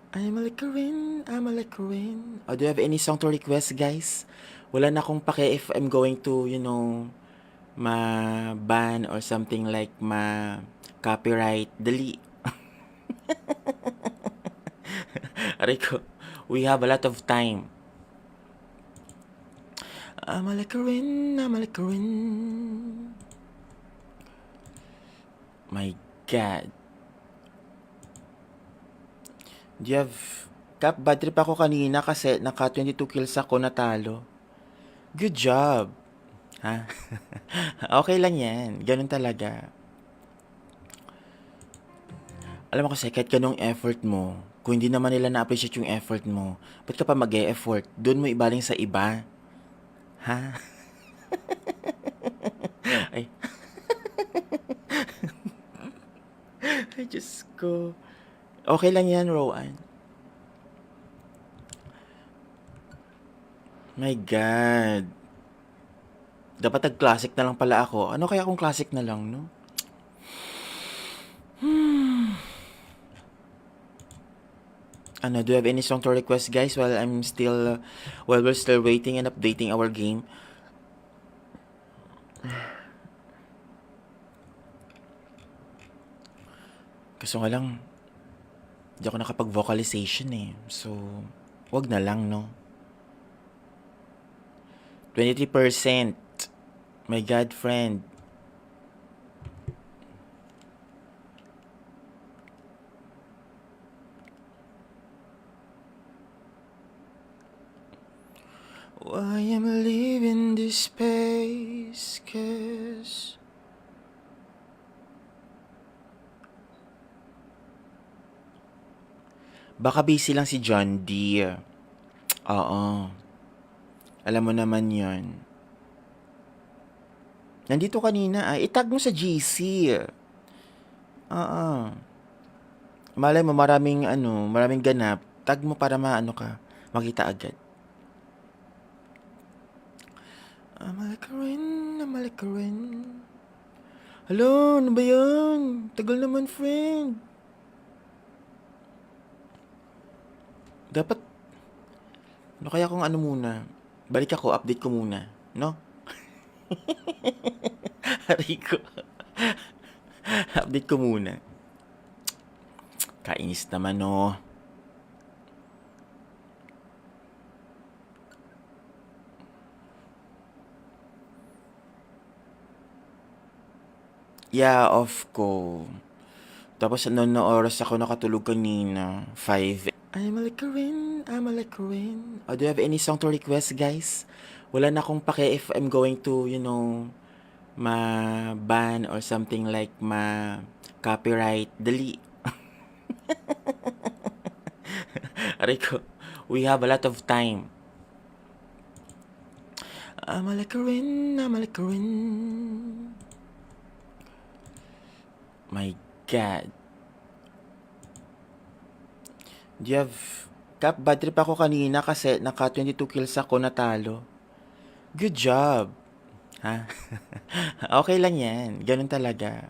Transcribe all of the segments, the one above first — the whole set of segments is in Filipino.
I'm a liquorin, I'm a liquorin. Oh, do you have any song to request, guys? Wala na akong pake if I'm going to, ma-ban or something like ma-copyright. Dali. Aray ko, we have a lot of time. I'm a liquorin, I'm a liquorin. My God. Do you have... Kap, bad trip ako kanina kasi naka 22 kills ako, natalo. Good job. Ha? Okay lang yan. Ganun talaga. Alam mo kasi kahit ganong effort mo, kung hindi naman nila na-appreciate yung effort mo, ba't ka pa mag-e-effort? Doon mo ibaling sa iba. Ha? Ay, ay Diyos ko. Okay lang yan, Rowan. My God. Dapat nag-classic na lang pala ako. Ano kaya kung classic na lang, no? Ano, do you have any song to request, guys, while we're still waiting and updating our game? Kaso nga lang, di ako nakapag-vocalization eh. So, wag na lang, no? 23%. My God, friend. Why am I leaving this space? 'Cause baka busy lang si John Deere. Oo. Alam mo naman yon. Nandito kanina ay itag mo sa GC. Oo. Malay mo maraming ganap. Tag mo para maano ka, makita agad. Amalik ka rin. Hello, ano ba yan? Tagal naman, friend. Dapat, ano kaya kung ano muna? Balik ako, update ko muna. No? Rico. Update ko muna. Kainis naman, no? Yeah, off ko. Tapos ano na oras ako nakatulog kanina? 5. I'm a liquorin, I'm a liquorin. Oh, do you have any song to request, guys? Wala na akong pake if I'm going to, ma-ban or something like ma-copyright. Dali. Aray ko, we have a lot of time. I'm a liquorin, I'm a liquorin. My God. Do you have... Kap, bad trip ako kanina kasi naka 22 kills ako, natalo. Good job. Ha? Okay lang yan. Ganun talaga.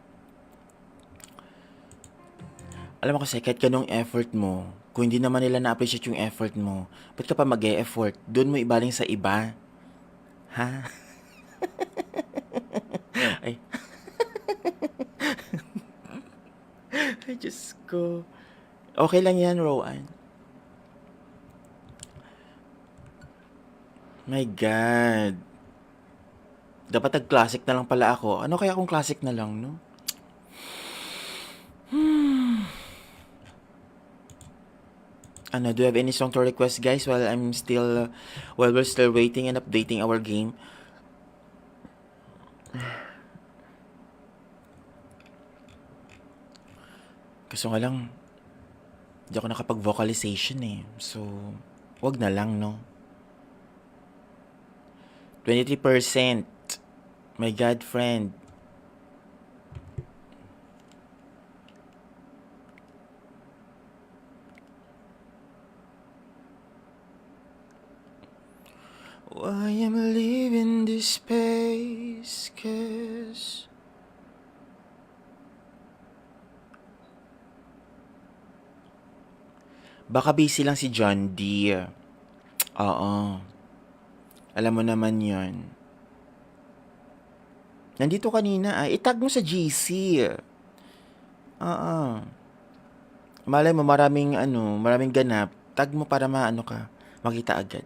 Alam mo kasi kahit ganong effort mo, kung hindi naman nila na-appreciate yung effort mo, ba't ka pa mag-e-effort? Doon mo ibaling sa iba. Ha? Ay, ay Diyos ko. Okay lang yan, Rowan. My God. Dapat nag-classic na lang pala ako. Ano kaya kung classic na lang, no? Ano, do you have any song to request, guys, while we're still waiting and updating our game? Kaso nga lang, di ako nakapag-vocalization eh. So, wag na lang, no? 23%. My God, friend. Why am I leaving this space? 'Cause Baka busy lang si John D. Oo. Alam mo naman yon. Nandito kanina itag mo sa GC. Oo. Malay mo maraming ganap. Tag mo para maano ka, makita agad.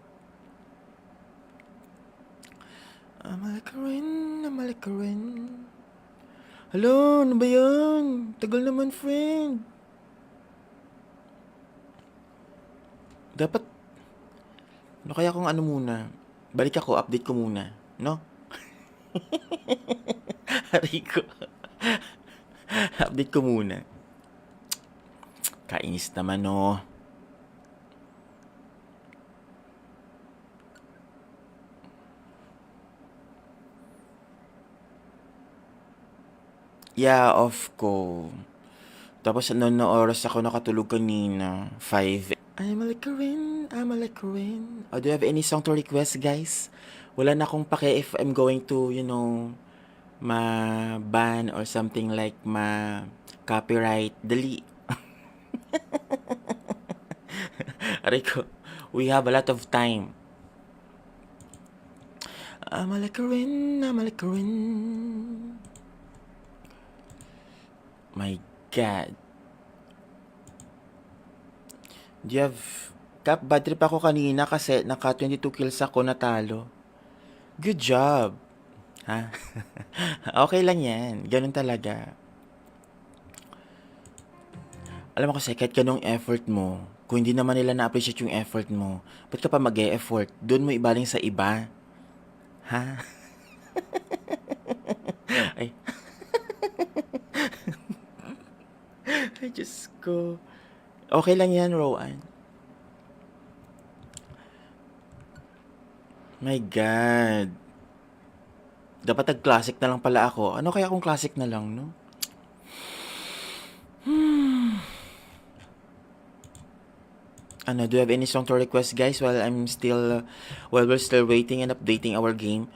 Mahal ka rin, mahal ka rin. Hello, ano ba yan? Tagal naman, friend. Dapat, ano kaya kung ano muna? Balik ako, update ko muna. No? Rico, update ko muna. Kainis naman, no? Yeah, off ko. Tapos ano oras ako nakatulog kanina? 5. I'm like a rin, I'm like a rin. Do you have any song to request, guys? Wala na akong pake if I'm going to, ma-ban or something like ma-copyright. Dali. Rico, we have a lot of time. I'm like a rin, I'm like a rin. My God. Do you have... Kap, bad trip ako kanina kasi naka 22 kills ako natalo. Good job. Ha? Okay lang yan. Ganun talaga. Alam mo kasi kahit ganong effort mo, kung hindi naman nila na-appreciate yung effort mo, ba't ka pa mag-e-effort? Doon mo ibaling sa iba. Ha? Ay. Ay, Diyos ko. Okay lang yan, Rowan. My God. Dapat nag-classic na lang pala ako. Ano kaya kung classic na lang, no? Do you have any song to request, guys, while we're still waiting and updating our game?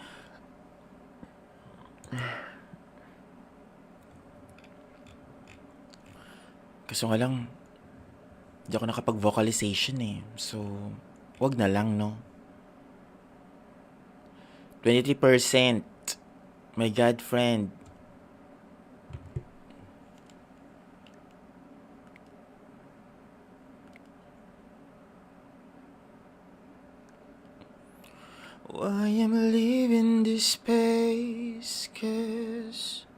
Kaso nga lang, di ako nakapag-vocalization eh. So, wag na lang, no? 23%. My God, friend. Why am I leaving this space? 'Cause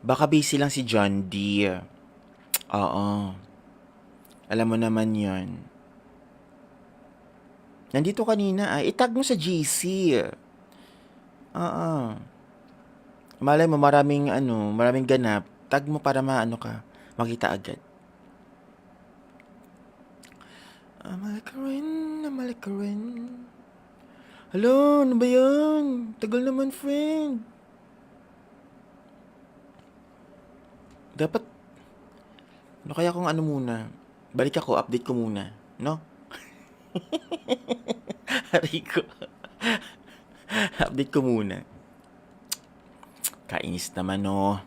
baka busy lang si John D. Oo. Alam mo naman yon. Nandito kanina itag mo sa GC. Oo. Malay mo maraming ganap. Tag mo para maano ka, makita agad. Mahal ka rin. Hello, ano ba yan? Tagal naman, friend. Dapat, ano kaya kung ano muna? Balik ako, update ko muna. No? Rico, update ko muna. Kainis naman, no?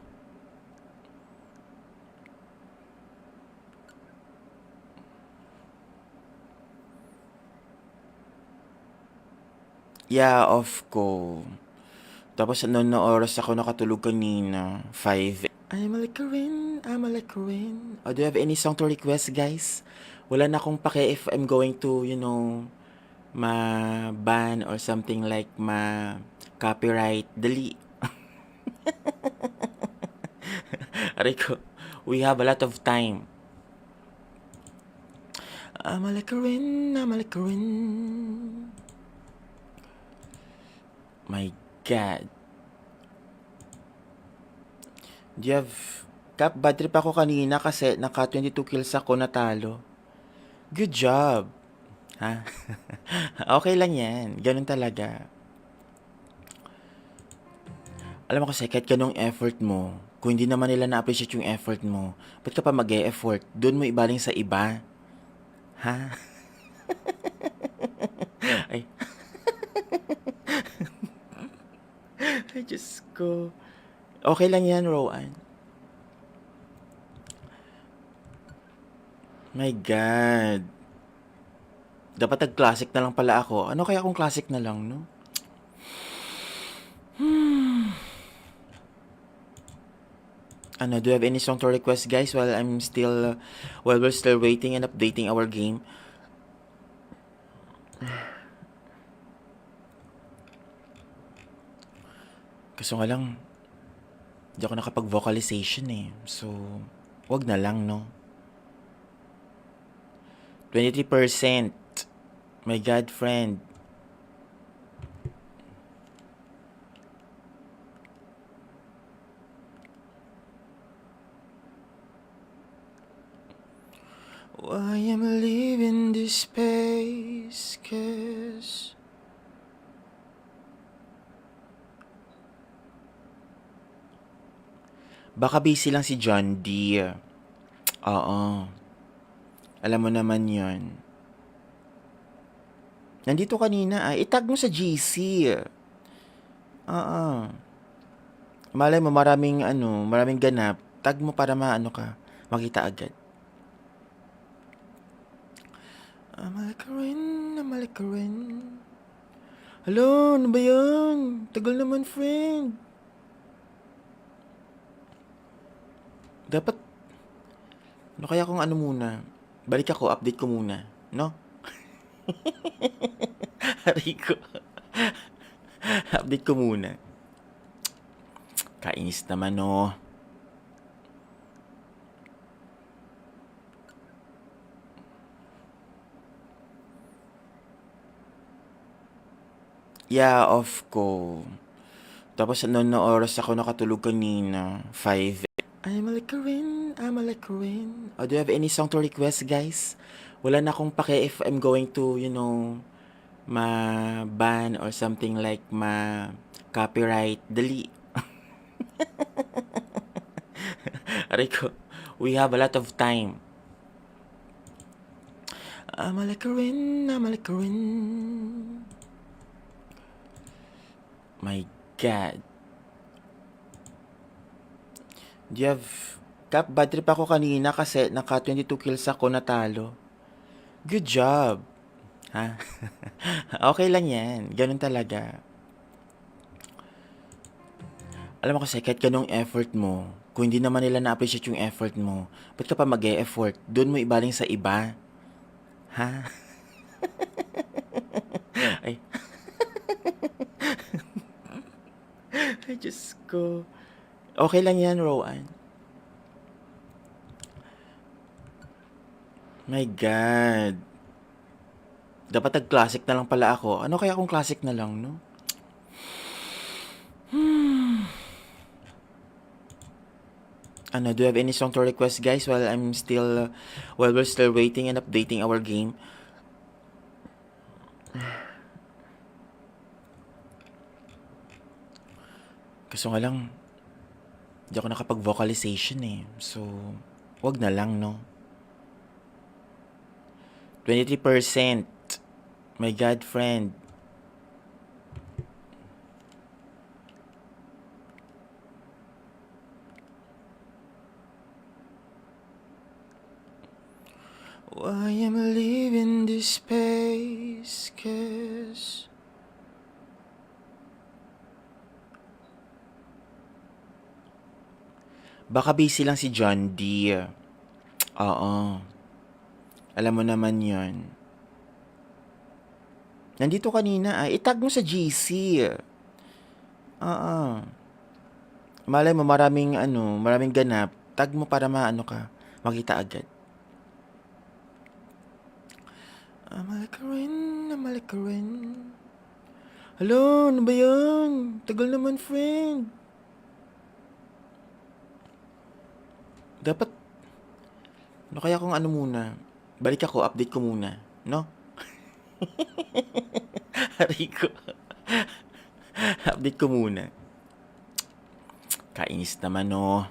Yeah, off ko. Tapos ano oras ako nakatulog kanina? 5. I'm like a rin, I'm like a rin. Do you have any song to request, guys? Wala na akong pake if I'm going to, ma-ban or something like ma-copyright. Dali. Rico, we have a lot of time. I'm like a rin, I'm like a rin. My God. Do you have... Kap, bad trip ako kanina kasi naka 22 kills ako natalo. Good job. Ha? Okay lang yan. Ganun talaga. Alam mo kasi kahit ganong effort mo, kung hindi naman nila na-appreciate yung effort mo, ba't ka pa mag-e-effort? Doon mo ibaling sa iba. Ha? Ay. Ay, Diyos ko. Okay lang yan, Rowan. My God. Dapat nag-classic na lang pala ako. Ano kaya kung classic na lang, no? Ano, do you have any song to request, guys, while we're still waiting and updating our game? Kaso nga lang, di ako nakapag-vocalization eh. So, wag na lang, no? 23%. My God, friend. Why am I leaving this space? 'Cause baka busy lang si John Deere. Oo. Alam mo naman yon. Nandito kanina ay itag mo sa GC. Oo. Malay mo maraming ganap. Tag mo para maano ka, makita agad. Amalik ka rin, amalik ka rin. Hello, ano ba yan? Tagal naman, friend. Dapat, ano kaya kung ano muna? Balik ako, update ko muna. No? Rico. Update ko muna. Kainis naman, no? Yeah, off ko. Tapos noon na oras ako nakatulog kanina. 5. I'm a rin, I'm a rin. Do you have any song to request, guys? Wala na akong pake if I'm going to, ma-ban or something like ma-copyright. Dali. Rico, we have a lot of time. I'm a rin, I'm a rin. My God. Do you have... Kap, bad trip ako kanina kasi naka 22 kills ako natalo. Good job. Ha? Okay lang yan. Ganun talaga. Alam mo kasi kahit ganong effort mo, kung hindi naman nila na-appreciate yung effort mo, ba't ka pa mag-e-effort? Doon mo ibaling sa iba. Ha? Ay, ay Diyos ko. Okay lang yan, Rowan. My God. Dapat nag-classic na lang pala ako. Ano kaya kung classic na lang, no? Ano, do you have any song to request, guys, while we're still waiting and updating our game? Kaso nga lang, di ako nakapag-vocalization eh. So, wag na lang, no? 23%. My God, friend. Why am I leaving this space? 'Cause baka busy lang si John Deere. Oo. Alam mo naman yon. Nandito kanina ay itag mo sa GC. Oo. Malay mo maraming ganap. Tag mo para maano ka, makita agad. Amalik ka rin, amalik ka rin. Hello, ano ba yan? Tagal naman, friend. Dapat, ano kaya kung ano muna? Balik ako, update ko muna. No? Rico. Update ko muna. Kainis naman, no?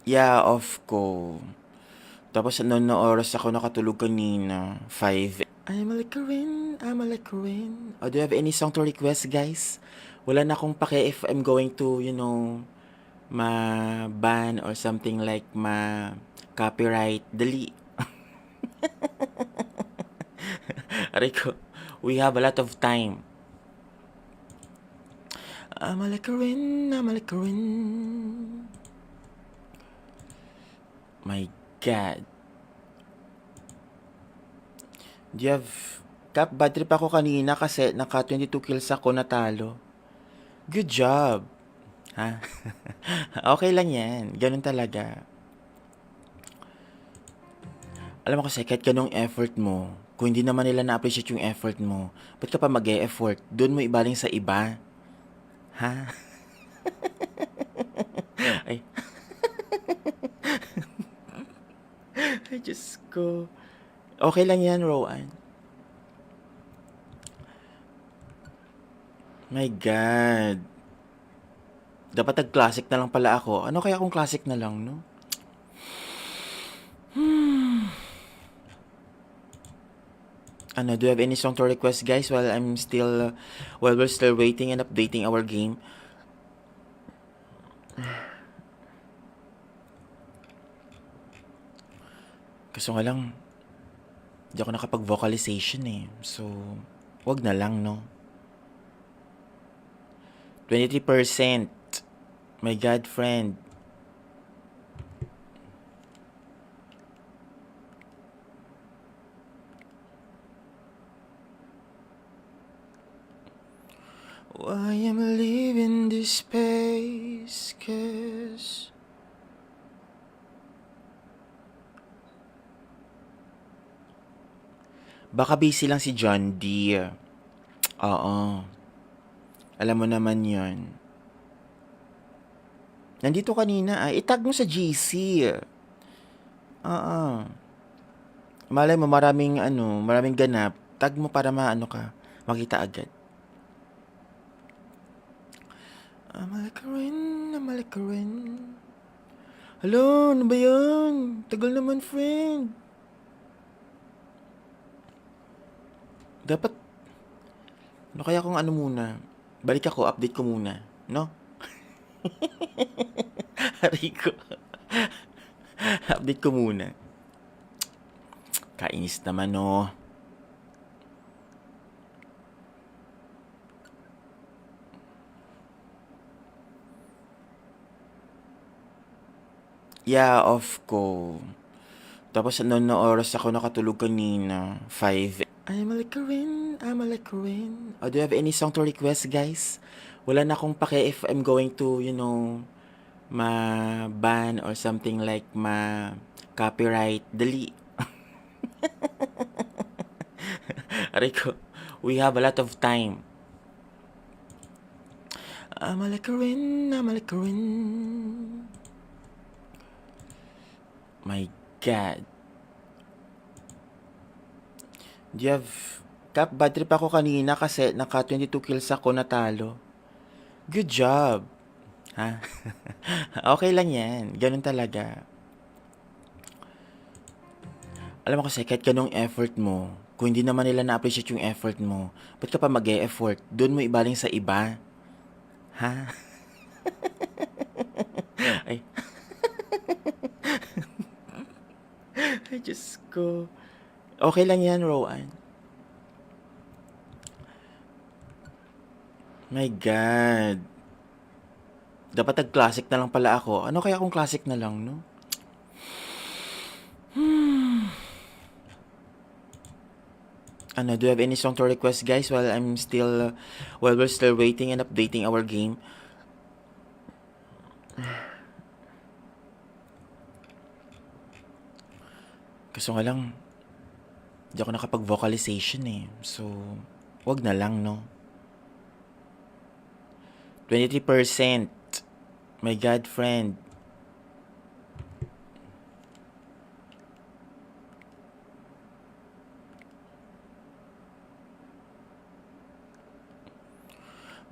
Yeah, off ko. Tapos ano oras ako nakatulog kanina? 5. I'm a Licorin, I'm a Licorin. Do you have any song to request, guys? Wala na akong pake if I'm going to, ma-ban or something like ma-copyright. Dali. Aray ko, we have a lot of time. I'm a Licorin, I'm a Licorin. My God. Do you have... Kap, bad trip ako kanina kasi naka 22 kills ako natalo. Good job. Ha? Okay lang yan. Ganun talaga. Alam mo kasi kahit ganong effort mo, kung hindi naman nila na-appreciate yung effort mo, ba't ka pa mag-e-effort? Doon mo ibaling sa iba. Ha? Ay. Ay, Diyos ko. Okay lang yan, Rowan. My God. Dapat nag-classic na lang pala ako. Ano kaya kung classic na lang, no? Ano, do you have any song to request, guys, while we're still waiting and updating our game? Kaso nga lang, di ako nakapag-vocalization eh. So, wag na lang, no? 23%. My God, friend. Why am I leaving this space? 'Cause baka busy lang si John Deere. Oo. Alam mo naman yon. Nandito kanina ay itag mo sa GC. Oo. Malay mo maraming ganap. Tag mo para maano ka, makita agad. Amalika rin. Hello, ano ba yan? Tagal naman, friend. Dapat, ano kaya kung ano muna? Balik ako, update ko muna. No? Hari ko. Update ko muna. Kainis naman, no? Yeah, off ko. Tapos ano oras ako nakatulog kanina? 5. I'm a Licorin, I'm a Licorin. Do you have any song to request, guys? Wala na akong pake if I'm going to, ma-ban or something like ma-copyright. Dali. Aray ko, we have a lot of time. I'm a Licorin, I'm a Licorin. My God. Do you have... Kap, bad trip ako kanina kasi naka 22 kills ako natalo. Good job. Ha? Okay lang yan. Ganun talaga. Alam mo kasi kahit ganong effort mo, kung hindi naman nila na-appreciate yung effort mo, ba't ka pa mag-e-effort? Doon mo ibaling sa iba. Ha? Ay. Ay, Diyos ko. Okay lang yan, Rowan. My God. Dapat nag-classic na lang pala ako. Ano kaya kung classic na lang, no? Ano, do you have any song to request, guys, while we're still waiting and updating our game? Kaso nga lang, di ako nakapag-vocalization eh. So, wag na lang, no? 23%. My God, friend.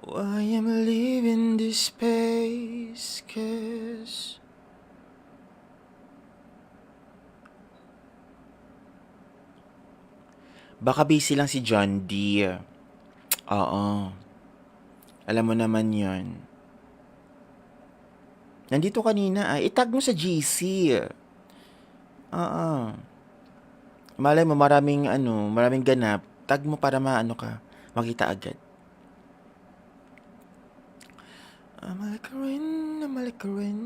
Why am I leaving this space? 'Cause Baka busy lang si John D. Oo, alam mo naman yon. Nandito kanina ay itag mo sa GC. Oo. Malay mo maraming ganap. Tag mo para maano ka, makita agad. Amalik ka rin, amalik ka rin.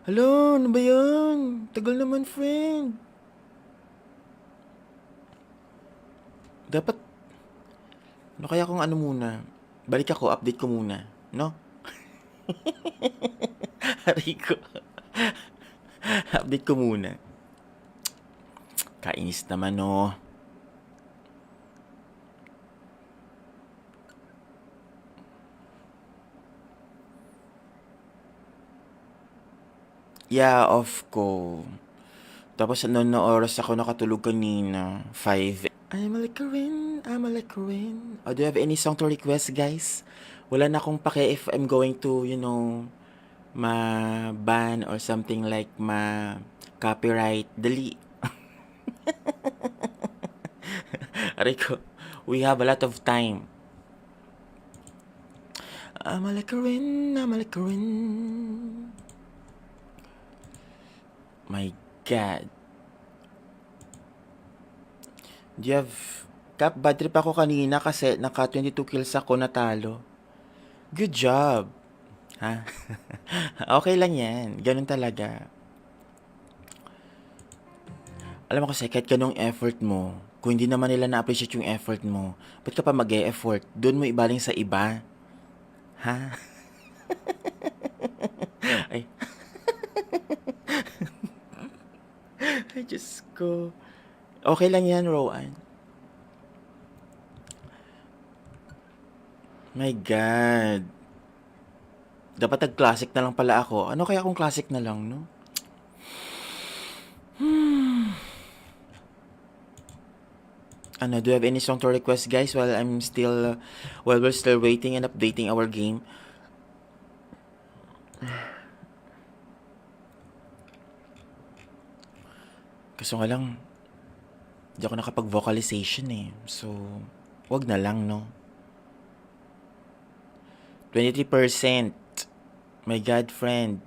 Hello, ano ba yan? Tagal naman, friend. Dapat, ano kaya kung ano muna? Balik ako, update ko muna. No? Aray ko. Update ko muna. Kainis naman, no? Yeah, off ko. Tapos ano na oras ako nakatulog kanina? 5. I'm a rin, I'm a rin. Do you have any song to request, guys? Wala na akong pake if I'm going to, ma-ban or something like ma-copyright. Dali. Aray ko, we have a lot of time. I'm a rin, I'm a rin. My God. Do you have... Kap, bad trip ako kanina kasi naka 22 kills ako natalo. Good job. Ha? Okay lang yan. Ganun talaga. Alam mo kasi kahit ganong effort mo, kung hindi naman nila na-appreciate yung effort mo, ba't ka pa mag-e-effort? Doon mo ibaling sa iba. Ha? Ay. Ay, Diyos ko. Okay lang yan, Rowan. My God. Dapat nag-classic na lang pala ako. Ano kaya kung classic na lang, no? Ano, do you have any song to request, guys, while we're still waiting and updating our game? Kaso nga lang, di ako nakapag-vocalization eh. So, wag na lang, no? 23%. My God, friend.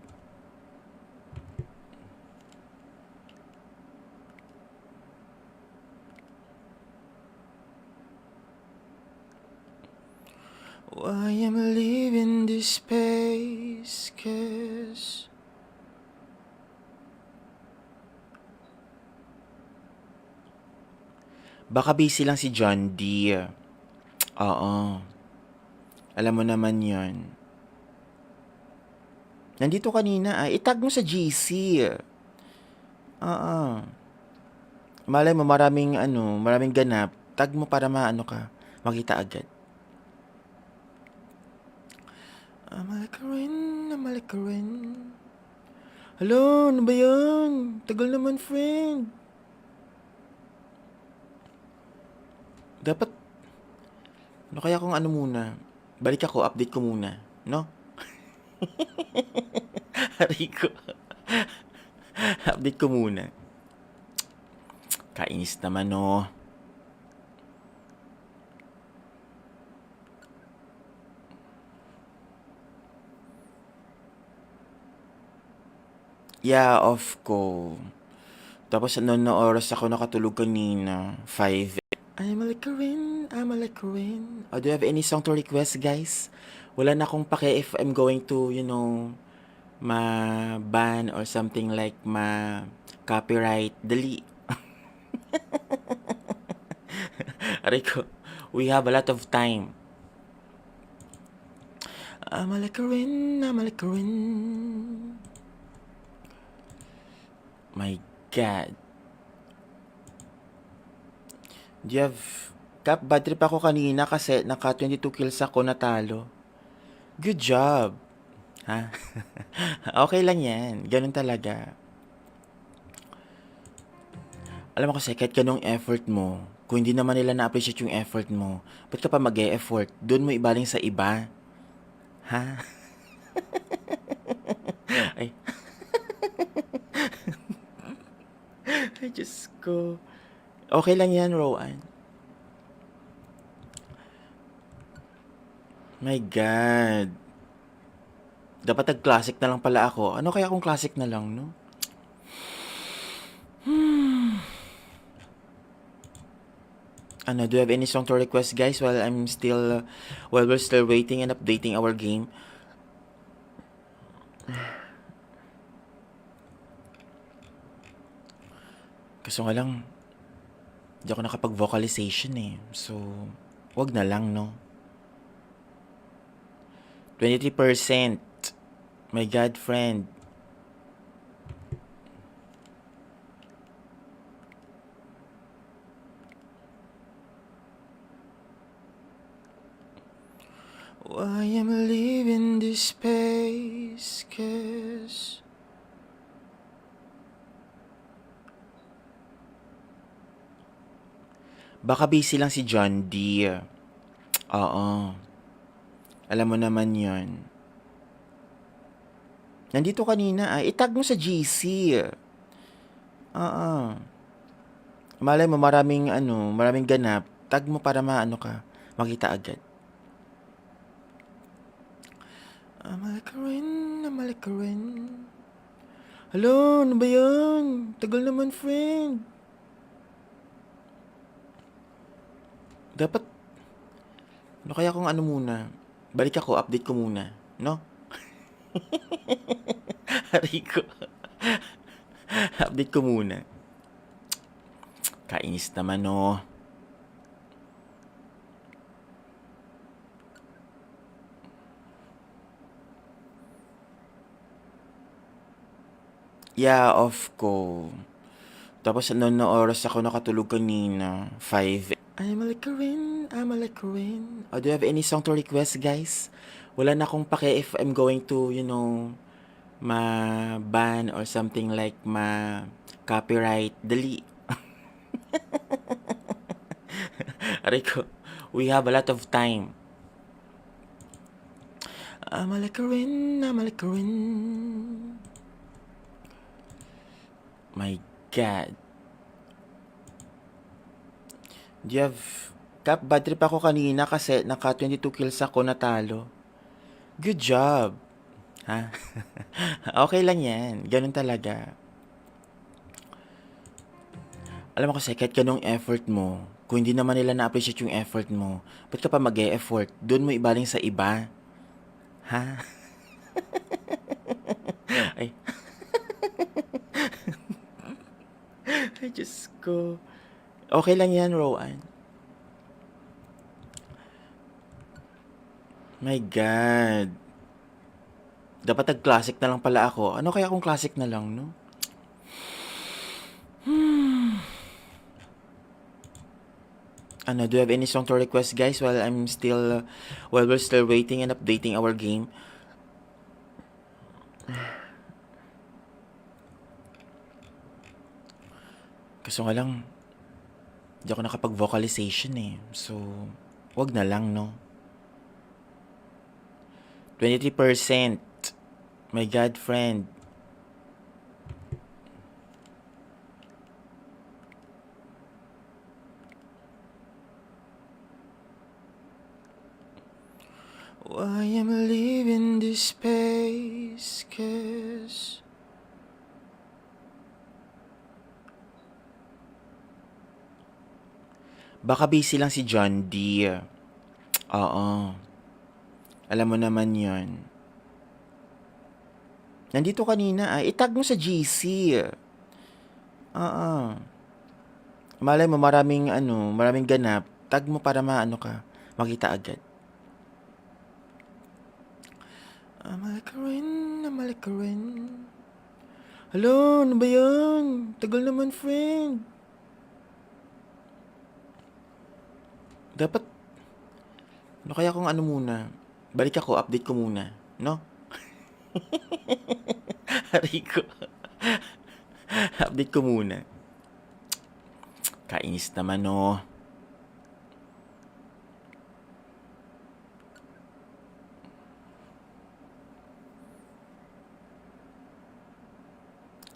Why am I leaving this space? 'Cause baka busy lang si John D. Oo. Alam mo naman yon. Nandito kanina ay itag mo sa GC. Oo. Malay mo maraming ganap. Tag mo para maano ka, makita agad. Amalik ka rin, amalik ka rin. Hello, ano ba yan? Tagal naman, friend. Dapat, ano kaya kung ano muna? Balik ako, update ko muna. No? Aray ko. Update ko muna. Kainis naman, no? Yeah, off ko. Tapos ano na oras ako nakatulog kanina? 5. I'm a rin, I'm a rin. Do you have any song to request, guys? Wala na akong pake if I'm going to, ma-ban or something like ma-copyright. Dali. Aray ko, we have a lot of time. I'm a rin, I'm a rin. My God. Do you have... Kap, bad trip ako kanina kasi naka 22 kills ako natalo. Good job. Ha? Okay lang yan. Ganun talaga. Alam mo kasi kahit ganong effort mo, kung hindi naman nila na-appreciate yung effort mo, ba't ka pa mag-e-effort? Doon mo ibaling sa iba. Ha? Ay. Ay, Diyos ko. Okay lang yan, Rowan. My God. Dapat nag-classic na lang pala ako. Ano kaya kung classic na lang, no? Ano, do you have any song to request, guys, while we're still waiting and updating our game? Kaso nga lang, di ako nakapag-vocalization eh. So, wag na lang, no? 23%. My God, friend. Why am I leaving this space? 'Cause baka busy lang si John Deere. Oo. Alam mo naman yon. Nandito kanina itag mo sa GC. Oo. Malay mo maraming ganap. Tag mo para maano ka, makita agad. Amalik ka rin. Hello, ano ba yan? Tagal naman, friend. Dapat, ano kaya kung ano muna? Balik ako, update ko muna. No? Hari ko. Update ko muna. Kainis naman, no? Yeah, off ko. Tapos ano na oras ako nakatulog kanina? 5. I'm a Corinne. Do you have any song to request, guys? Wala na akong pake if I'm going to, ma-ban or something like ma-copyright. Dali. Aray ko, we have a lot of time. I'm a Corinne. My God. Do you have... Kap, bad trip ako kanina kasi naka 22 kills ako, natalo. Good job. Ha? Okay lang yan. Ganun talaga. Alam mo kasi kahit ganong effort mo, kung hindi naman nila na-appreciate yung effort mo, ba't ka pa mag-e-effort? Doon mo ibaling sa iba. Ha? Ay, ay Diyos ko. Okay lang yan, Rowan. My God. Dapat nag-classic na lang pala ako. Ano kaya kung classic na lang, no? Ano, do you have any song to request, guys, while we're still waiting and updating our game? Kaso nga lang, di ako nakapag-vocalization eh. So, wag na lang, no? 23%. My God, friend. Why am I leaving this space? 'Cause baka busy lang si John Deere. Oo. Alam mo naman yon. Nandito kanina itag mo sa GC. Oo. Malay mo maraming ganap. Tag mo para maano ka, makita agad. Amalik ka rin. Hello, ano ba yan? Tagal naman, friend. Dapat, ano kaya kung ano muna? Balik ako, update ko muna. No? Hari ko. Update ko muna. Kainis naman, no?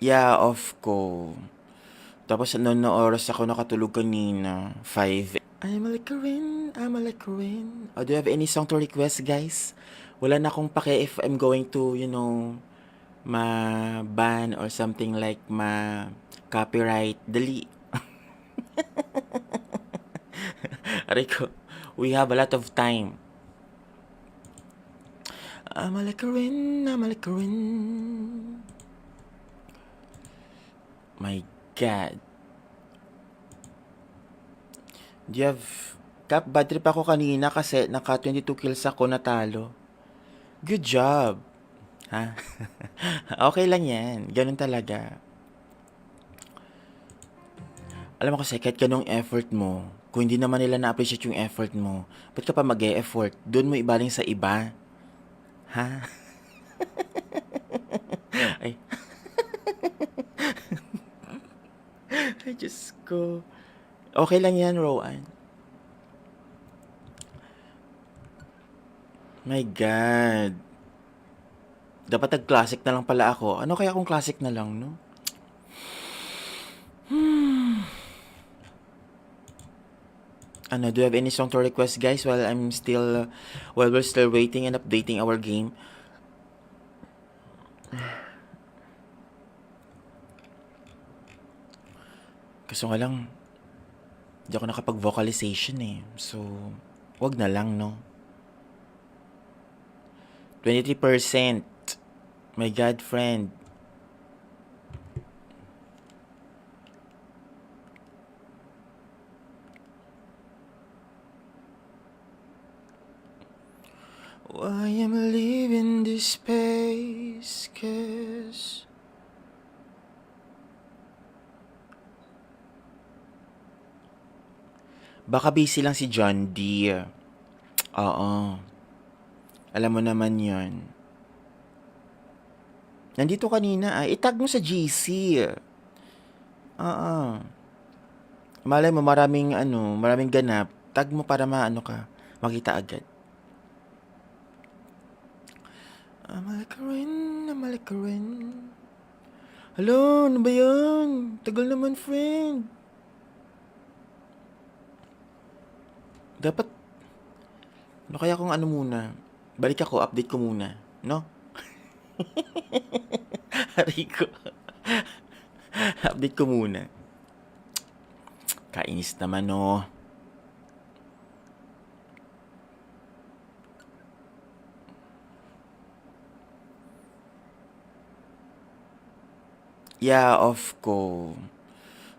Yeah, off ko. Tapos noon na oras ako nakatulog kanina, 5. I'm a rin, I'm a rin. Do you have any song to request, guys? Wala na akong pake if I'm going to, ma-ban or something like ma-copyright. Dali. Aray ko, we have a lot of time. I'm a rin, I'm a rin. My God. Do you have... Kap, bad trip ako kanina kasi naka 22 kills ako, natalo. Good job. Ha? Okay lang yan. Ganun talaga. Alam mo kasi, kahit ganong effort mo, kung hindi naman nila na-appreciate yung effort mo, ba't ka pa mag-e-effort? Doon mo ibaling sa iba. Ha? Ay. Ay, Diyos ko. Okay lang yan, Rowan. My God. Dapat nag-classic na lang pala ako. Ano kaya kung classic na lang, no? Do you have any song to request, guys, while we're still waiting and updating our game? Kaso nga lang, di ako nakapag-vocalization eh. So, wag na lang, no? 23%. My God, friend. Why am I leaving this space? 'Cause baka busy lang si John Deere. Oo. Alam mo naman yon. Nandito kanina itag mo sa GC. Oo. Malay mo maraming ganap. Tag mo para makita agad. Amalika rin. Hello, ano ba yan? Tagal naman, friend. Dapat, ano kaya kung muna? Balik ako, update ko muna. No? Hari ko. Update ko muna. Kainis naman, no? Yeah, off ko.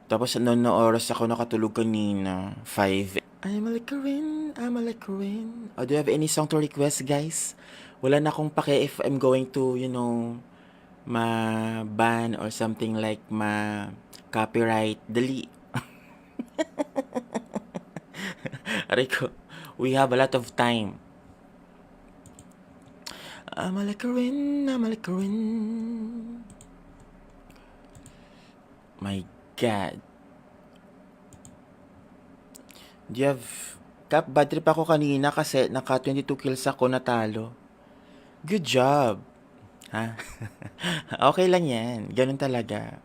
Tapos noon na oras ako nakatulog kanina, 5. I'm a rin, I'm a rin. Do you have any song to request, guys? Wala na akong pake if I'm going to, ma-ban or something like ma-copyright. Dali. Aray ko, we have a lot of time. I'm a rin, I'm a rin. My God. Do you have... Kap, bad trip ako kanina kasi naka 22 kills ako, natalo. Good job. Ha? Okay lang yan. Ganun talaga.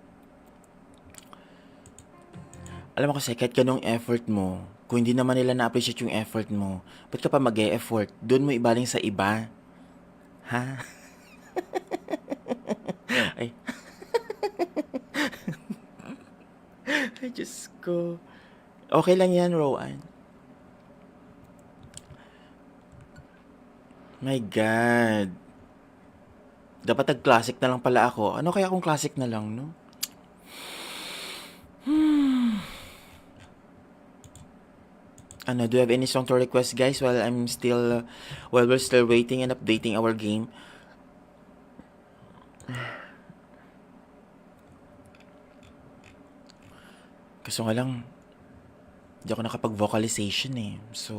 Alam mo kasi, kahit ganong effort mo, kung hindi naman nila na-appreciate yung effort mo, ba't ka pa mag-e-effort? Doon mo ibaling sa iba. Ha? Ay. Ay, Diyos ko. Okay lang yan, Rowan. My God. Dapat nag-classic na lang pala ako. Ano kaya kung classic na lang, no? Do you have any song to request, guys, while we're still waiting and updating our game? Kaso nga lang, di ako nakapag-vocalization eh. So,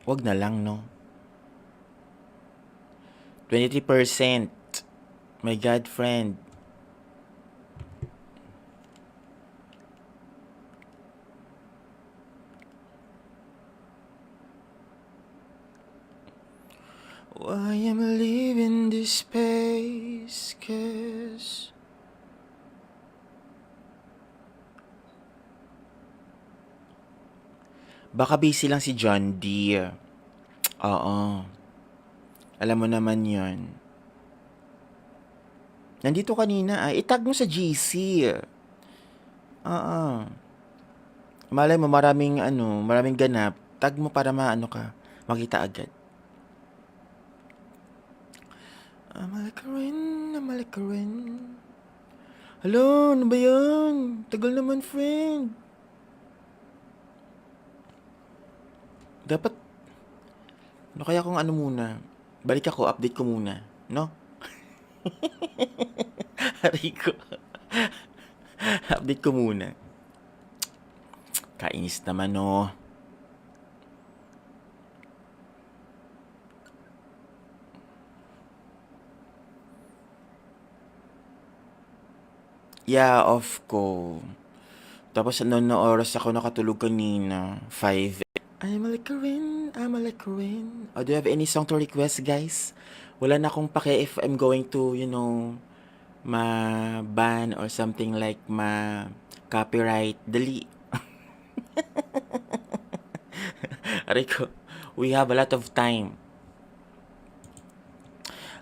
wag na lang, no? 23%. My God, friend. Why am I leaving this space? 'Cause Baka busy lang si John D. Oo. Alam mo naman yon. Nandito kanina itag mo sa GC. Oo. Malay mo maraming ganap. Tag mo para maano ka, makita agad. Mahal ka rin. Hello, ano ba yan? Tagal naman, friend. Dapat, ano kaya kung ano muna? Balik ako, update ko muna. No? Hari ko. Update ko muna. Kainis naman, no? Yeah, off ko. Tapos ano na oras ako nakatulog kanina? 5. I'm a like Corinne. Do you have any song to request, guys? Wala na akong pake if I'm going to, ma-ban or something like ma-copyright. Dali. Rico, we have a lot of time.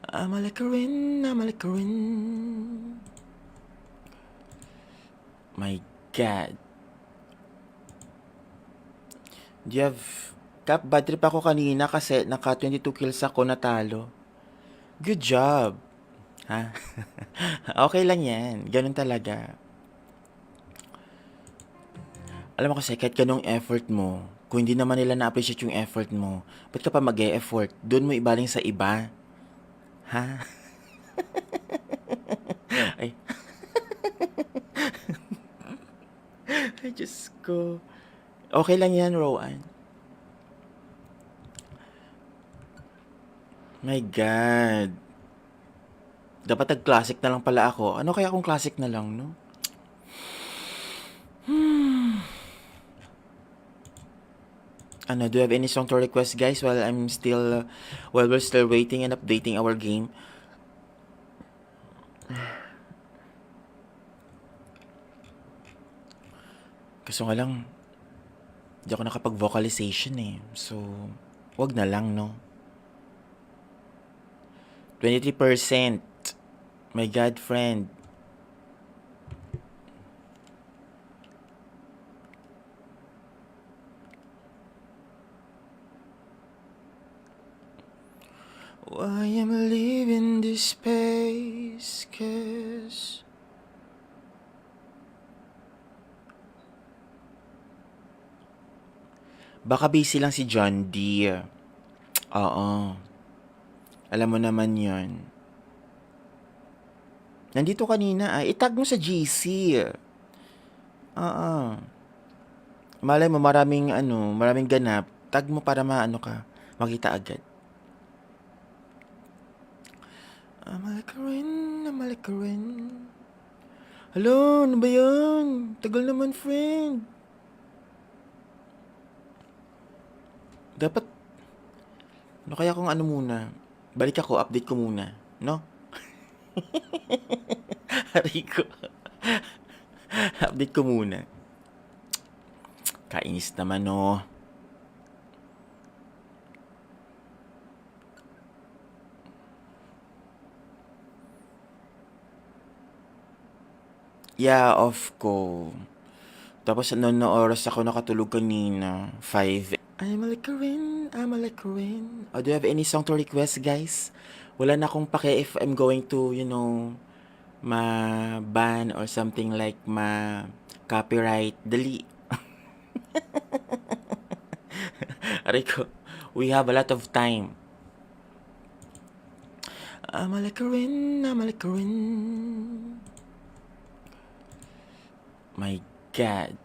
I'm a like Corinne. My God. Do you have... Kap, bad trip ako kanina kasi naka 22 kills ako natalo. Good job. Ha? Okay lang yan. Ganun talaga. Alam mo kasi kahit ganong effort mo, kung hindi naman nila na-appreciate yung effort mo, ba't ka pa mag-e-effort? Doon mo ibaling sa iba. Ha? Ay. Ay, Diyos ko. Okay lang yan, Rowan. My God. Dapat nag-classic na lang pala ako. Ano kaya kung classic na lang, no? Ano, do you have any song to request, guys, while we're still waiting and updating our game? Kaso nga lang, di ako nakapag-vocalization eh. So, wag na lang, no? 23%. My God, friend. Why am I leaving this space? 'Cause baka busy lang si John D. Oo. Alam mo naman yon. Nandito kanina itag mo sa GC. Oo. Malay mo maraming ganap. Tag mo para maano ka, makita agad. I'm a like Corinne. Hello, ano ba yan? Tagal naman, friend. Dapat, ano kaya kung ano muna? Balik ako, update ko muna. No? Hari ko. Update ko muna. Kainis naman, no? Yeah, off ko. Tapos ano na oras ako nakatulog kanina? 5. I'm a like Corinne. Do you have any song to request, guys? Wala na akong pake if I'm going to, ma-ban or something like ma-copyright. Dali. Rico, we have a lot of time. I'm a like Corinne. My God.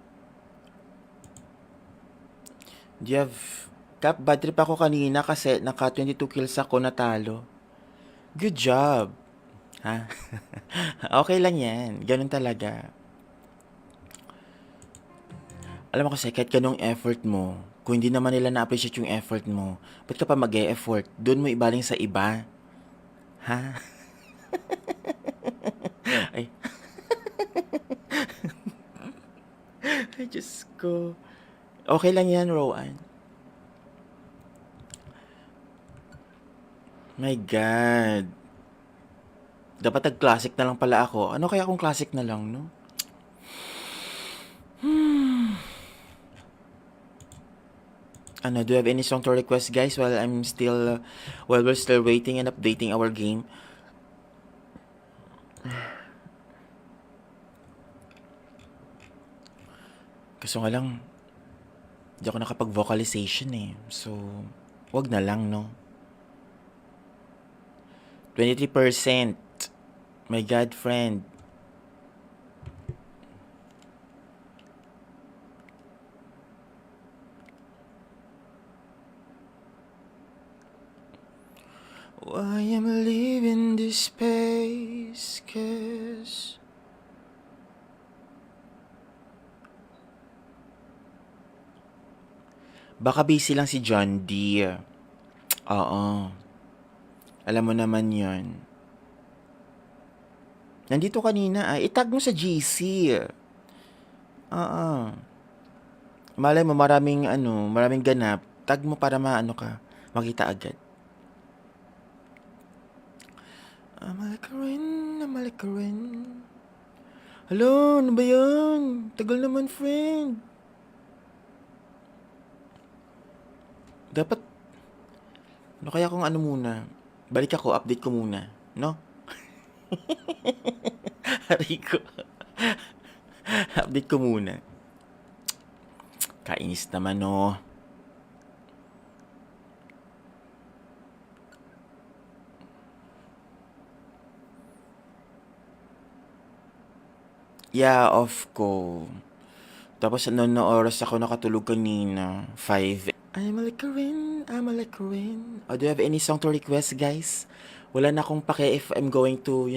Do you have... Kap, bad trip ako kanina kasi naka 22 kills ako natalo. Good job. Ha? Okay lang yan. Ganun talaga. Alam mo kasi kahit ganong effort mo, kung hindi naman nila na-appreciate yung effort mo, ba't ka pa mag-e-effort? Doon mo ibaling sa iba. Ha? Ay. Ay, Diyos ko. Okay lang yan, Rowan. My God. Dapat nag-classic na lang pala ako. Ano kaya kung classic na lang, no? Ano, do you have any song to request, guys? While we're still waiting and updating our game. Kaso nga lang, di ako nakapag-vocalization eh. So, wag na lang, no? 23%. My God, friend. Why am I leaving this space? 'Cause baka busy lang si John Deere. Oo. Alam mo naman yon. Nandito kanina ay itag mo sa GC. Oo. Malay mo maraming ganap. Tag mo para maano ka, makita agad. Amalik ka rin, amalik ka rin. Hello, ano ba yan? Tagal naman, friend. Dapat, ano kaya kung ano muna? Balik ako, update ko muna. No? Rico. Update ko muna. Kainis naman, no? Yeah, off ko. Tapos ano oras ako nakatulog kanina? 5. I'm like a rin, I'm like a rin. Do you have any song to request, guys? Wala na akong pake if I'm going to,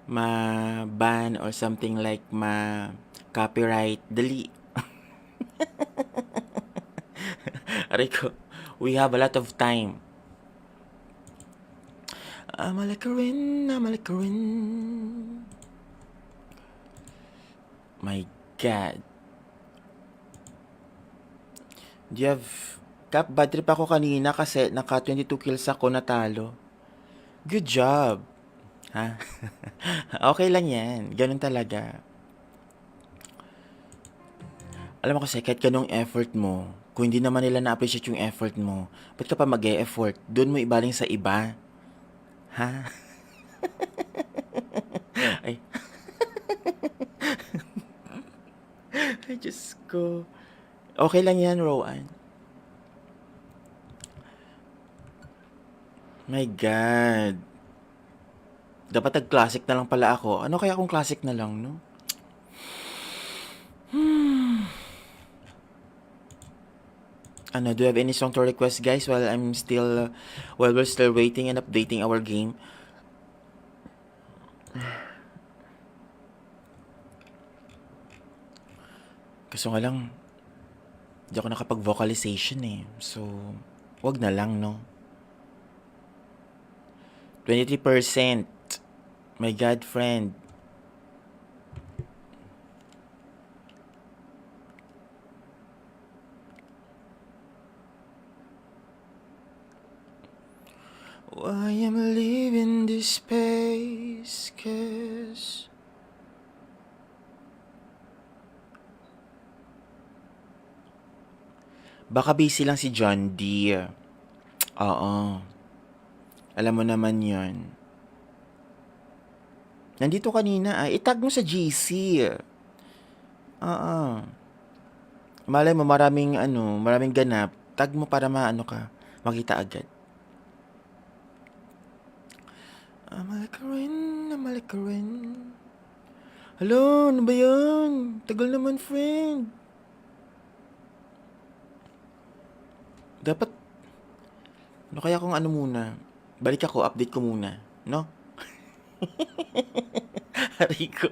ma-ban or something like ma-copyright. Dali. Rico, we have a lot of time. I'm like a rin, I'm like a rin. My God. Do you have... Kap, bad trip ako kanina kasi naka 22 kills ako, natalo. Good job. Ha? Okay lang yan. Ganun talaga. Alam mo kasi kahit ganong effort mo, kung hindi naman nila na-appreciate yung effort mo, ba't ka pa mag-e-effort? Doon mo ibaling sa iba. Ha? Ay, ay Diyos ko. Okay lang yan, Rowan. My God. Dapat nag-classic na lang pala ako. Ano kaya kung classic na lang, no? Ano, do you have any song to request, guys, while we're still waiting and updating our game? Kaso nga lang, di ako nakapag-vocalization eh. So, wag na lang, no? 23%. My God, friend. Why am I leaving this space? 'Cause baka busy lang si John Deere. Oo. Alam mo naman yon. Nandito kanina ay itag mo sa GC. Oo. Malay mo maraming ganap. Tag mo para maano ka, makita agad. Amalik ka rin, amalik ka rin. Hello, ano ba yan? Tagal naman, friend. Dapat, ano kaya kung ano muna? Balik ako, update ko muna. No? Rico.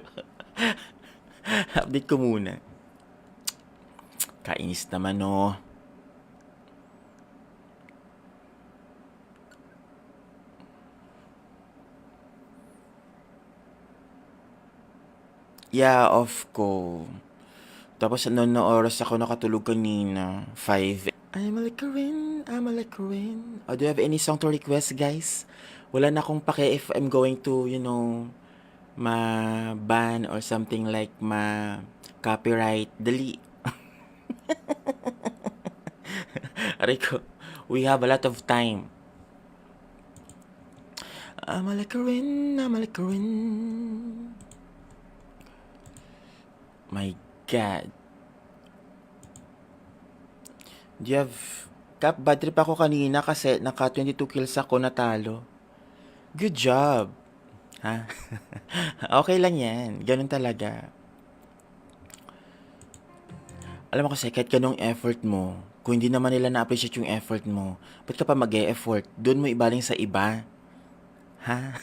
Update ko muna. Kainis naman, no? Yeah, off ko. Tapos ano oras ako nakatulog kanina? 5. I'm like a rain, I'm like a rain. Do you have any song to request, guys? Wala na akong pake if I'm going to, ma-ban or something like ma-copyright. Dali. Aray ko, we have a lot of time. I'm like a rain, I'm like a rain. My God. Do you have... Kap, bad trip ako kanina kasi naka 22 kills ako natalo. Good job. Ha? Okay lang yan. Ganun talaga. Alam mo kasi kahit ganong effort mo, kung hindi naman nila na-appreciate yung effort mo, ba't ka pa mag-e-effort? Doon mo ibaling sa iba. Ha?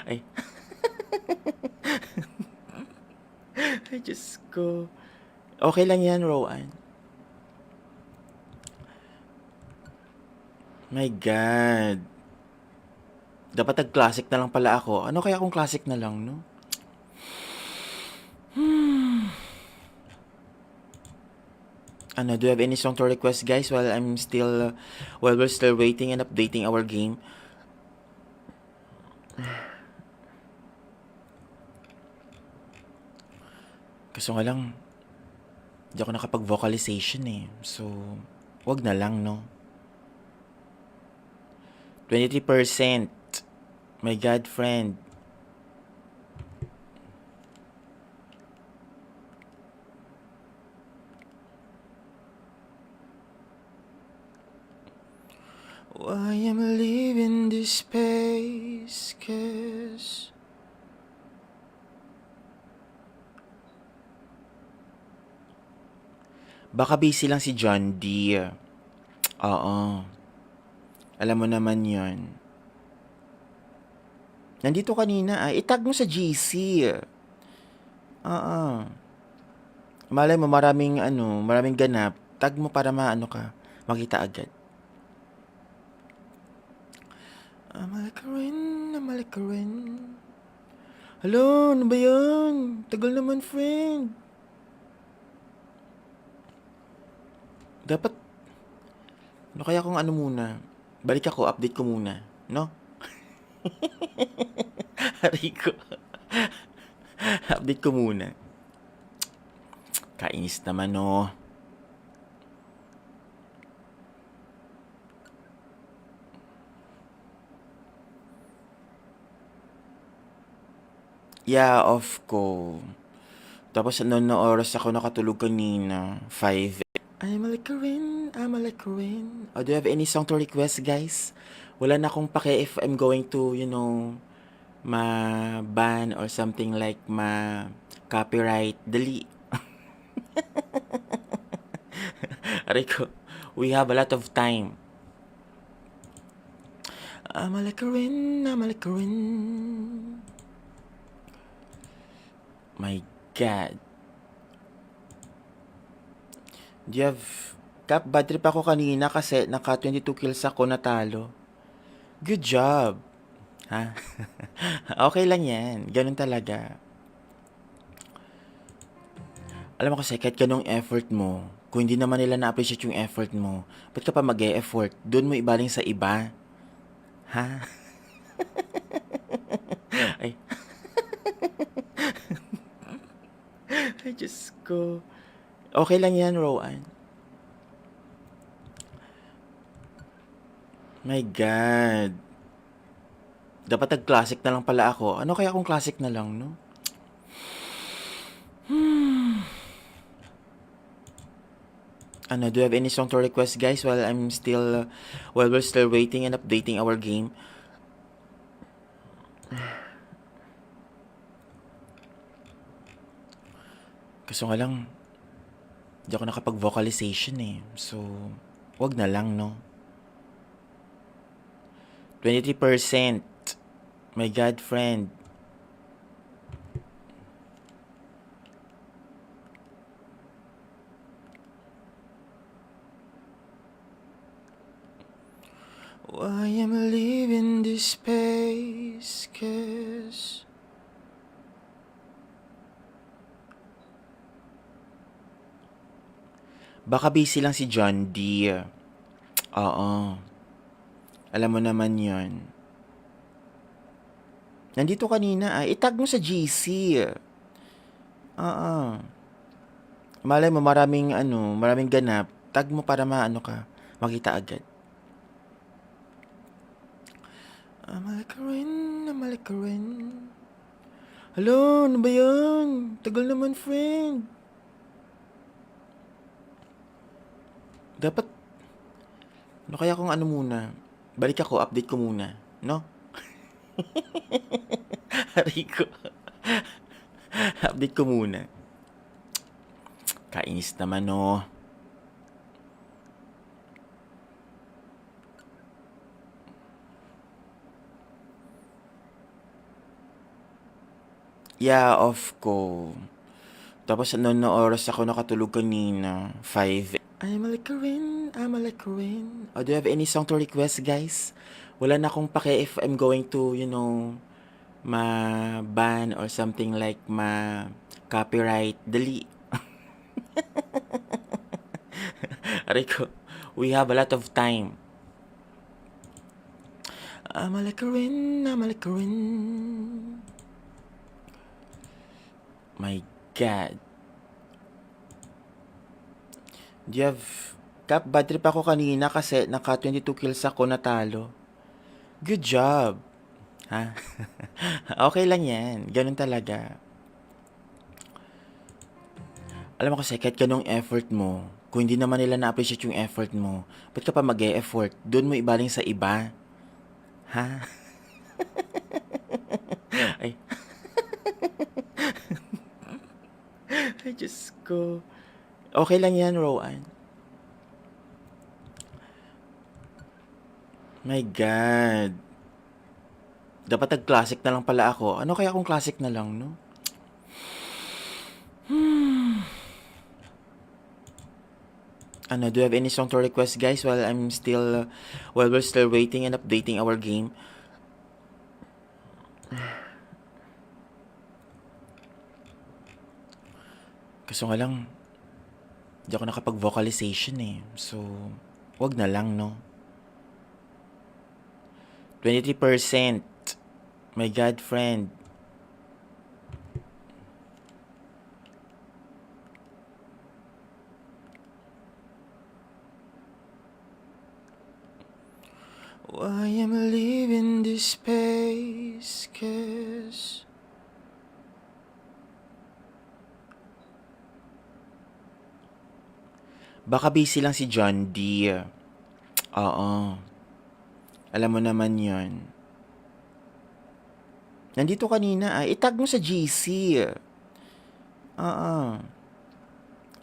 Ay, ay Diyos ko. Okay lang yan, Rowan. My God. Dapat nag-classic na lang pala ako. Ano kaya kung classic na lang, no? Ano, do you have any song to request, guys, while we're still waiting and updating our game? Kaso nga lang, di ako nakapag-vocalization eh. So, wag na lang, no? 23%. My God, friend. Why am I leaving this space? 'Cause baka busy lang si John Deere. Oo. Alam mo naman yon. Nandito kanina ay itag mo sa GC. Oo. Malay mo maraming ganap. Tag mo para maano ka, makita agad. I'm like a rain. Hello, ano ba yan? Tagal naman, friend. Dapat, ano kaya kung ano muna? Balik ako, update ko muna. No? Hari ko. Update ko muna. Kainis naman, no? Yeah, off ko. Tapos ano oras ako nakatulog kanina? 5. I'm like a rain, I'm like a rain. Do you have any song to request, guys? Wala na akong pake if I'm going to, ma-ban or something like ma-copyright. Dali. Aray ko, we have a lot of time. I'm like a rain, I'm like a rain. My God. Do you have... Kap, bad trip ako kanina kasi naka 22 kills ako natalo. Good job. Ha? Okay lang yan. Ganun talaga. Alam mo kasi kahit ganong effort mo, kung hindi naman nila na-appreciate yung effort mo, ba't ka pa mag-e-effort? Doon mo ibaling sa iba. Ha? Ay, ay Diyos ko. Okay lang yan, Rowan. My God. Dapat nag-classic na lang pala ako. Ano kaya kung classic na lang, no? Ano, do you have any song to request, guys, while we're still waiting and updating our game? Kaso nga lang, di ako nakapag-vocalization eh. So, wag na lang, no? 23%. My God, friend. Why am I leaving this space? 'Cause Baka busy lang si John D. Oo, alam mo naman yon. Nandito kanina ay, itag mo sa GC. Oo. Malay mo maraming ganap. Tag mo para maano ka, makita agad. Mahal ka rin, mahal ka rin. Hello, ano ba yan? Tagal naman, friend. Dapat, ano kaya kung ano muna? Balik ako, update ko muna. No? Aray ko. Update ko muna. Kainis naman, no? Yeah, off ko. Tapos ano na oras ako nakatulog kanina? 5. I'm a like rin, I'm a like rin. Oh, do you have any song to request, guys? Wala na akong pake if I'm going to, ma-ban or something like ma-copyright. Dali. Aray ko, we have a lot of time. I'm a like rin, I'm a like rin. My God. Do you have... Kap, bad trip ako kanina kasi naka 22 kills ako natalo. Good job. Ha? Okay lang yan. Ganun talaga. Alam mo kasi kahit ganong effort mo, kung hindi naman nila na-appreciate yung effort mo, ba't ka pa mag-e-effort? Doon mo ibaling sa iba. Ha? Ay. Ay, Diyos ko. Okay lang yan, Rowan. My God. Dapat nag-classic na lang pala ako. Ano kaya kung classic na lang, no? Ano, do you have any song to request, guys, while we're still waiting and updating our game? Kaso nga lang, di ako nakapag-vocalization eh. So, wag na lang, no? 23%. My God, friend. Why am I leaving this space? 'Cause baka busy lang si John D. Oo, alam mo naman yon. Nandito kanina ay, itag mo sa GC. Oo.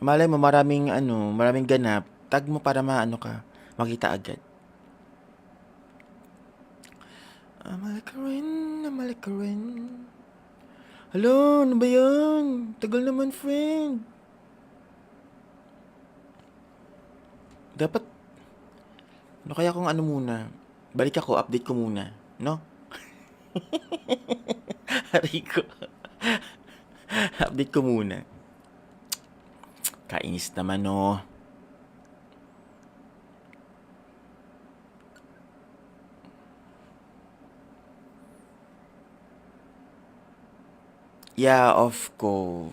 Malay mo maraming ganap. Tag mo para maano ka, makita agad. Mahal ka rin, mahal ka rin. Hello, ano ba yan? Tagal naman, friend. Dapat, ano kaya kung ano muna? Balik ako, update ko muna. No? Aray ko. Update ko muna. Kainis naman, no? Yeah, off ko.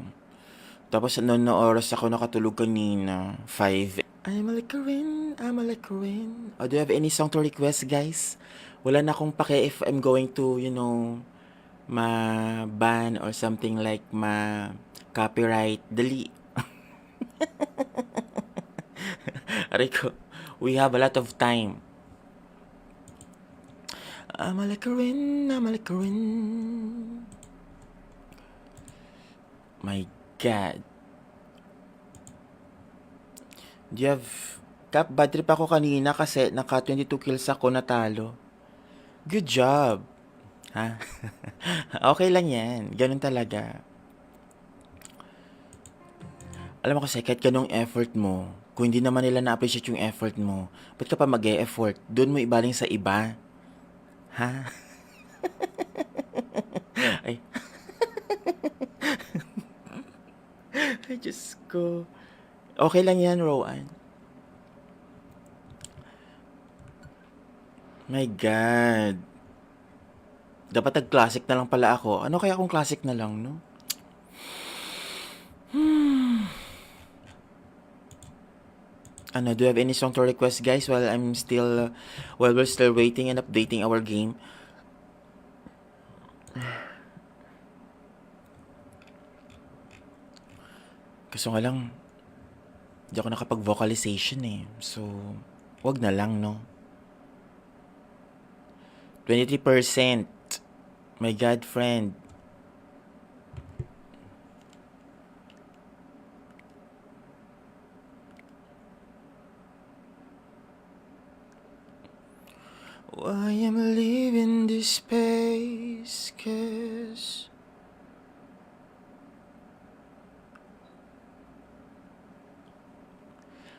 Tapos ano na oras ako nakatulog kanina? 5. I'm a like rin, I'm a like rin. Oh, do you have any song to request, guys? Wala na akong pake if I'm going to, ma-ban or something like ma-copyright. Dali. Aray ko, we have a lot of time. I'm a like rin, I'm a like rin. My God. Do you have... Kap, bad trip ako kanina kasi naka 22 kills ako natalo. Good job. Ha? Okay lang yan. Ganun talaga. Alam mo kasi kahit ganong effort mo, kung hindi naman nila na-appreciate yung effort mo, ba't ka pa mag-e-effort? Doon mo ibaling sa iba. Ha? Ay. Ay, Diyos ko. Okay lang yan, Rowan. My God. Dapat nag-classic na lang pala ako. Ano kaya kung classic na lang, no? Ano, do you have any song to request, guys, while we're still waiting and updating our game? Kaso nga lang, di ako nakapag-vocalization eh. So, wag na lang, no? 23%. My God, friend. Why am I leaving this space? 'Cause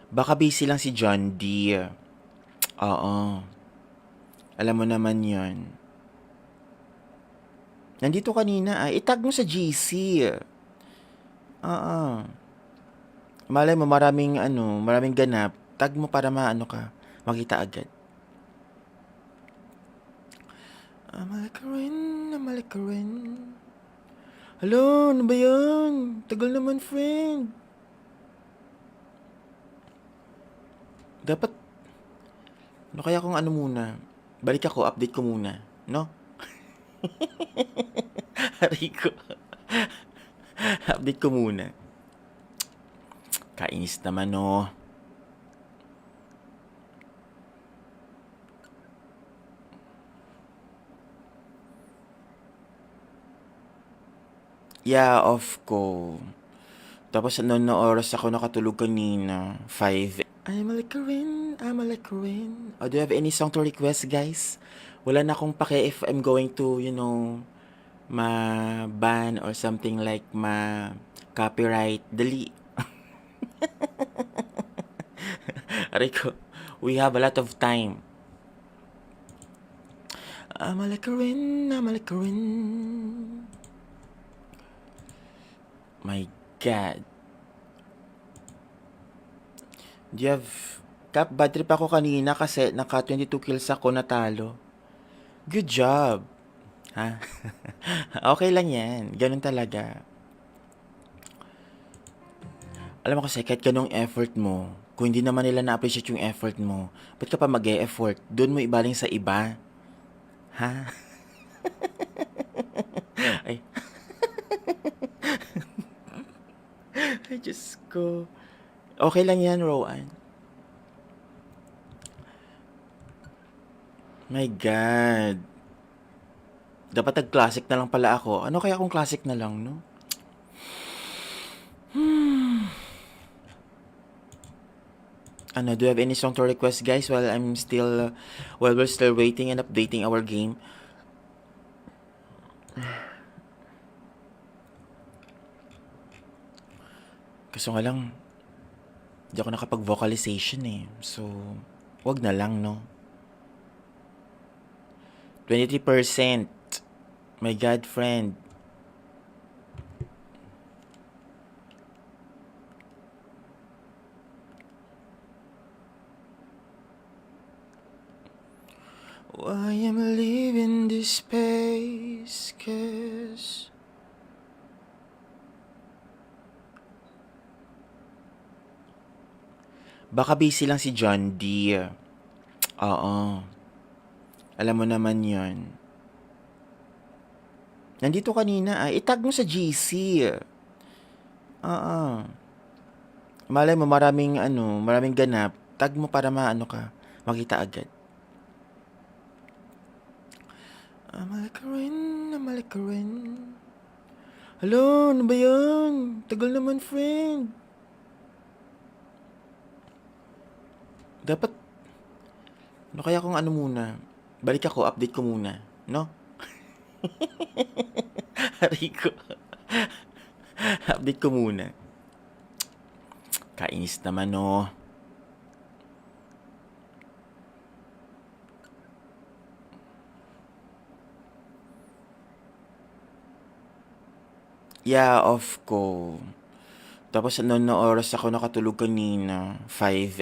baka busy lang si John Deere. Oo. Alam mo naman yon. Nandito kanina ay itag mo sa GC. Oo. Malay mo maraming ganap. Tag mo para maano ka, makita agad. Amalik ka rin. Hello, ano ba yan? Tagal naman, friend. Dapat, ano kaya kung ano muna? Balik ako, update ko muna. No? Aray ko. Update ko muna. Kainis naman, no? Yeah, off ko. Tapos ano na oras ako nakatulog kanina? 5. I'm a ka rin. Oh, do you have any song to request, guys? Wala na akong pake if I'm going to, ma-ban or something like ma-copyright. Dali. Aray ko, we have a lot of time. I'm a ka rin. My God. Do you have... Kap, bad trip ako kanina kasi naka 22 kills ako natalo. Good job. Ha? Okay lang yan. Ganun talaga. Alam mo kasi kahit ganong effort mo, kung hindi naman nila na-appreciate yung effort mo, ba't ka pa mag-e-effort? Doon mo ibaling sa iba. Ha? Ay, ay Diyos ko. Okay lang yan, Rowan. My God. Dapat nag-classic na lang pala ako. Ano kaya kung classic na lang, no? Ano, do you have any song to request, guys, while we're still waiting and updating our game? Kaso nga lang, di ako nakapag-vocalization eh. So, wag na lang, no? 23%. My God, friend. Why am I leaving this space? 'Cause baka busy lang si John Deere. Oo. Alam mo naman yon. Nandito kanina ay itag mo sa GC. Oo. Malay mo maraming ganap. Tag mo para maano ka, makita agad. Amalik ka rin. Hello, ano ba yan? Tagal naman, friend. Dapat, ano kaya kung ano muna? Balik ako, update ko muna. No? Aray ko. Update ko muna. Kainis naman, no? Yeah, off ko. Tapos ano na oras ako nakatulog kanina? 5